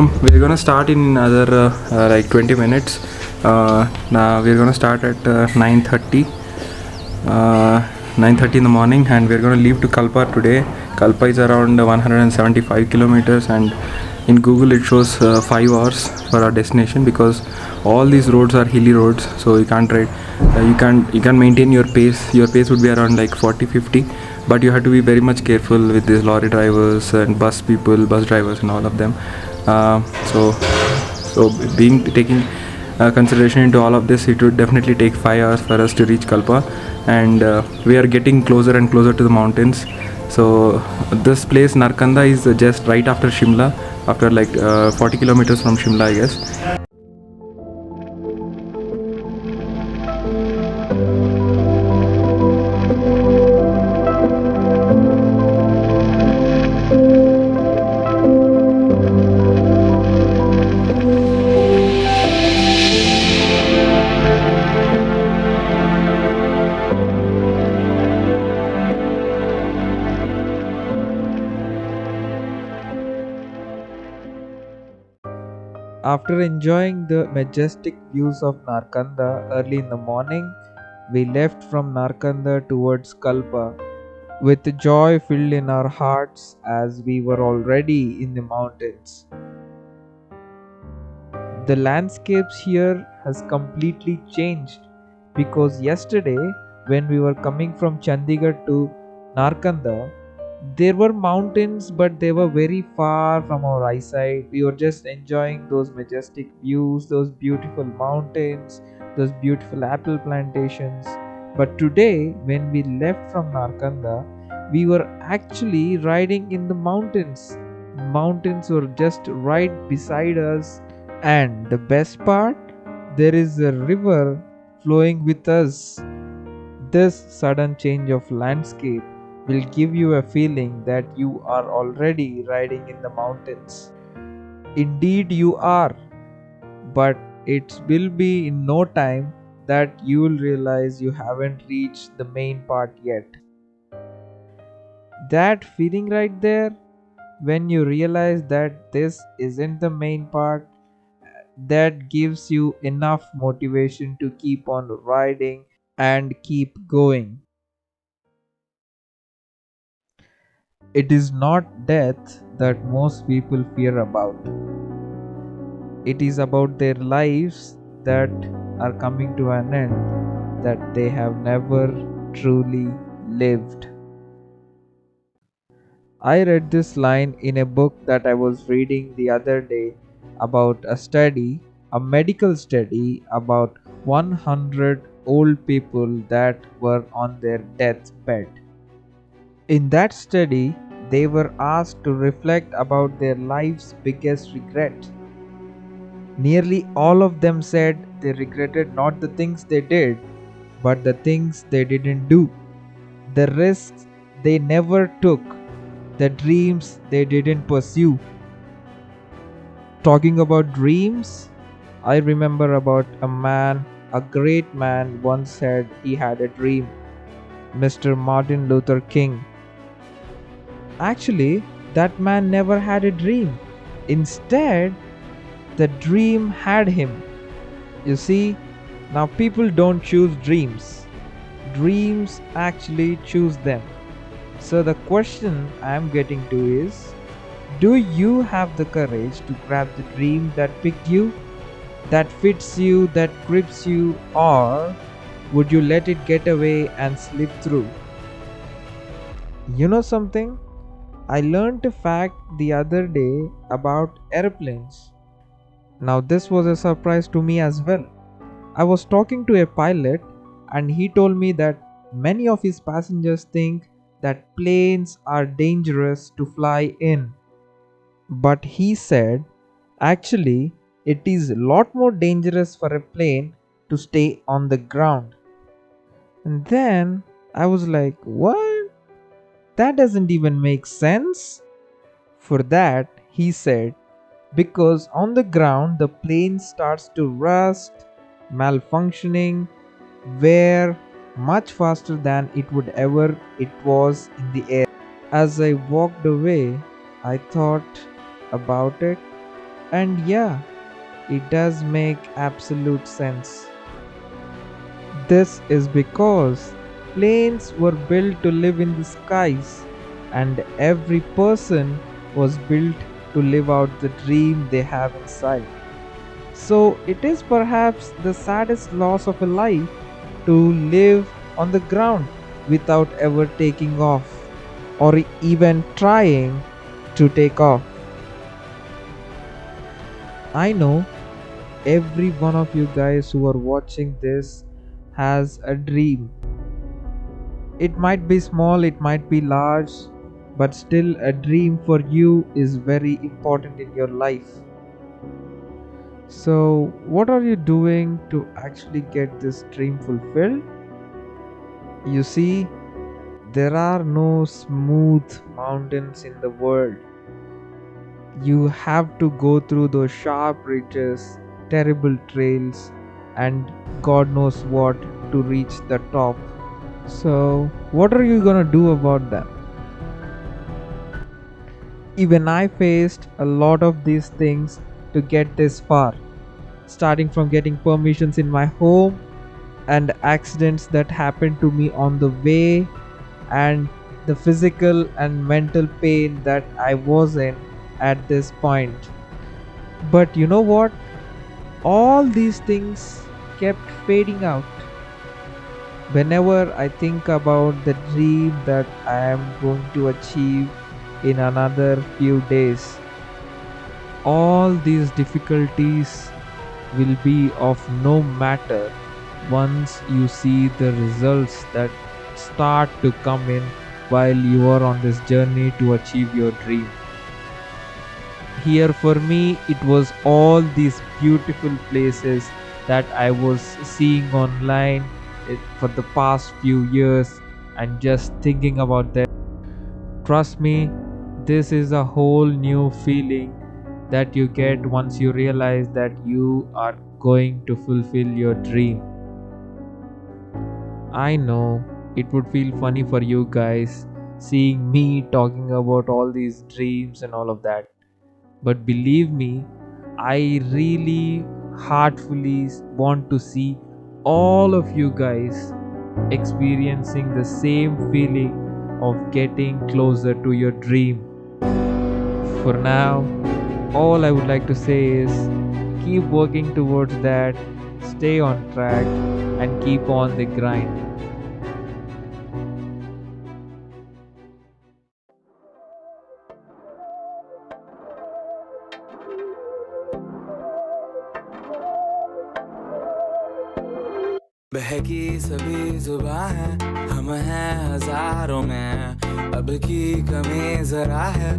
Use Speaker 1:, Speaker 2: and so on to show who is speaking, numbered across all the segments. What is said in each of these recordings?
Speaker 1: We're gonna start in another like 20 minutes. Now we're gonna start at 9:30. 9:30 in the morning, and we're gonna leave to Kalpa today. Kalpa is around 175 kilometers, and in Google it shows 5 hours for our destination, because all these roads are hilly roads, so you can't ride. You can maintain your pace. Your pace would be around like 40-50, but you have to be very much careful with these lorry drivers and bus drivers and all of them. So being taking consideration into all of this, it would definitely take 5 hours for us to reach Kalpa, and we are getting closer and closer to the mountains. So this place Narkanda is just right after Shimla, after like 40 kilometers from Shimla, I guess.
Speaker 2: After enjoying the majestic views of Narkanda early in the morning, we left from Narkanda towards Kalpa with joy filled in our hearts as we were already in the mountains. The landscapes here has completely changed, because yesterday when we were coming from Chandigarh to Narkanda, there were mountains, but they were very far from our eyesight. We were just enjoying those majestic views, those beautiful mountains, those beautiful apple plantations. But today, when we left from Narkanda, we were actually riding in the mountains. Mountains were just right beside us, and the best part, there is a river flowing with us. This sudden change of landscape will give you a feeling that you are already riding in the mountains. Indeed, you are, but it will be in no time that you will realize you haven't reached the main part yet. That feeling right there, when you realize that this isn't the main part, that gives you enough motivation to keep on riding and keep going. It is not death that most people fear about. It is about their lives that are coming to an end, that they have never truly lived. I read this line in a book that I was reading the other day about a study, a medical study about 100 old people that were on their deathbed. In that study, they were asked to reflect about their life's biggest regret. Nearly all of them said they regretted not the things they did, but the things they didn't do, the risks they never took, the dreams they didn't pursue. Talking about dreams, I remember about a man, a great man once said he had a dream, Mr. Martin Luther King. Actually, that man never had a dream. Instead, the dream had him. You see, now people don't choose dreams. Dreams actually choose them. So the question I am getting to is, do you have the courage to grab the dream that picked you, that fits you, that grips you, or would you let it get away and slip through? You know something? I learned a fact the other day about airplanes. Now, this was a surprise to me as well. I was talking to a pilot, and he told me that many of his passengers think that planes are dangerous to fly in. But he said, actually, it is a lot more dangerous for a plane to stay on the ground. And then I was like, what? That doesn't even make sense. For that, he said, because on the ground the plane starts to rust, malfunctioning, wear much faster than it would ever it was in the air. As I walked away, I thought about it. And yeah, it does make absolute sense. This is because planes were built to live in the skies, and every person was built to live out the dream they have inside. So, it is perhaps the saddest loss of a life to live on the ground without ever taking off or even trying to take off. I know every one of you guys who are watching this has a dream. It might be small, it might be large, but still, a dream for you is very important in your life. So, what are you doing to actually get this dream fulfilled? You see, there are no smooth mountains in the world. You have to go through those sharp ridges, terrible trails, and God knows what to reach the top. So, what are you gonna do about them? Even I faced a lot of these things to get this far, starting from getting permissions in my home and accidents that happened to me on the way, and the physical and mental pain that I was in at this point. But you know what? All these things kept fading out. Whenever I think about the dream that I am going to achieve in another few days, all these difficulties will be of no matter once you see the results that start to come in while you are on this journey to achieve your dream. Here for me, it was all these beautiful places that I was seeing online for the past few years and just thinking about them. Trust me, this is a whole new feeling that you get once you realize that you are going to fulfill your dream. I know it would feel funny for you guys seeing me talking about all these dreams and all of that. But believe me, I really heartfully want to see all of you guys experiencing the same feeling of getting closer to your dream. For now, all I would like to say is keep working towards that, stay on track, and keep on the grind.
Speaker 3: बहकी सभी जुबां है, हम हैं हजारों में, अब की कमी जरा है,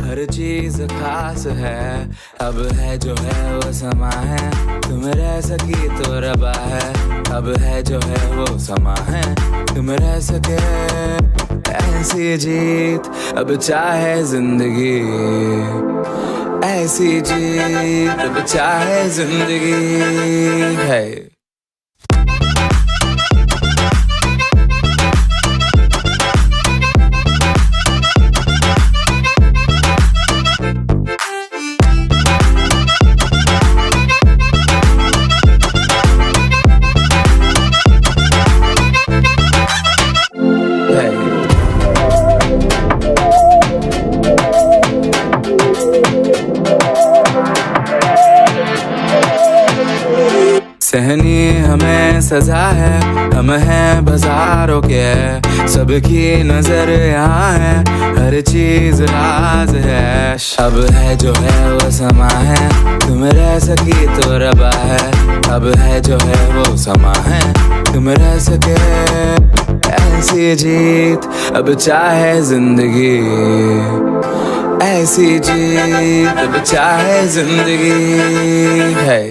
Speaker 3: हर चीज खास है, अब है जो है वो समा है, तुम रह सकी तो रबा है, अब है जो है वो समा है, तुम रह सके, ऐसी जीत अब चाहे जिंदगी, ऐसी जीत अब चाहे जिंदगी है। सहनी हमें सजा है, हम हैं बाजारों के, सबकी नजर यहाँ है, हर चीज राज है, अब है जो है वो समा है, तुम रह सकी तो रबा है, अब है जो है वो समा है, तुम रह सके, ऐसी जीत अब चाहे जिंदगी, ऐसी जीत अब चाहे जिंदगी है।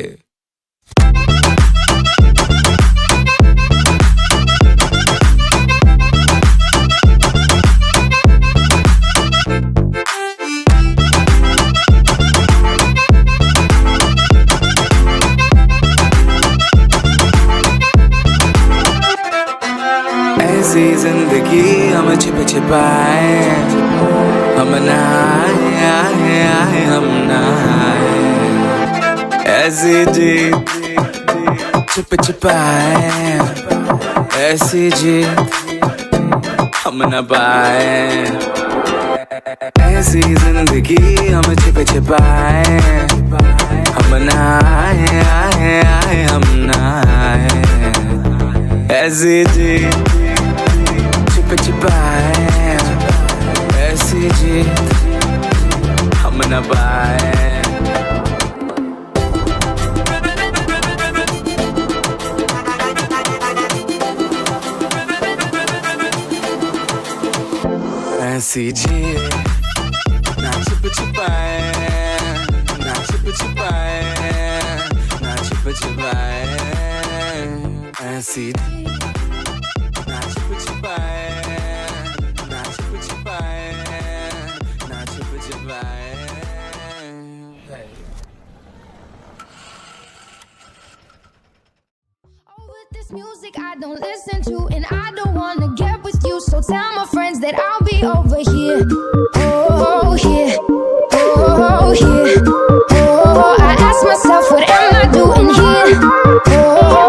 Speaker 3: ऐसी जिंदगी हम छिप छिपाए, हम ना आए, आए, आए, हम ना आए। ऐसी जीत छिप छिपाए, ऐसी जीत हम न पाए, ऐसी जिंदगी हम छिप छिपाए, हम ना आए आए आए हम ना आए, ऐसी जीत छिप छिपाए, ऐसी जीत हम न पाए. ऐसी जीत ना छिप छिपाए, ना छिप छिपाए, ना छिप छिपाए, ऐसी ना छिप छिपाए, ना छिप छिपाए, ना छिप छिपाए.
Speaker 4: With this music I don't listen to, and I don't wanna get with you, so tell my friends that I'll be over here. Oh, here. Oh, here. Oh, I ask myself, what am I doing here? Oh,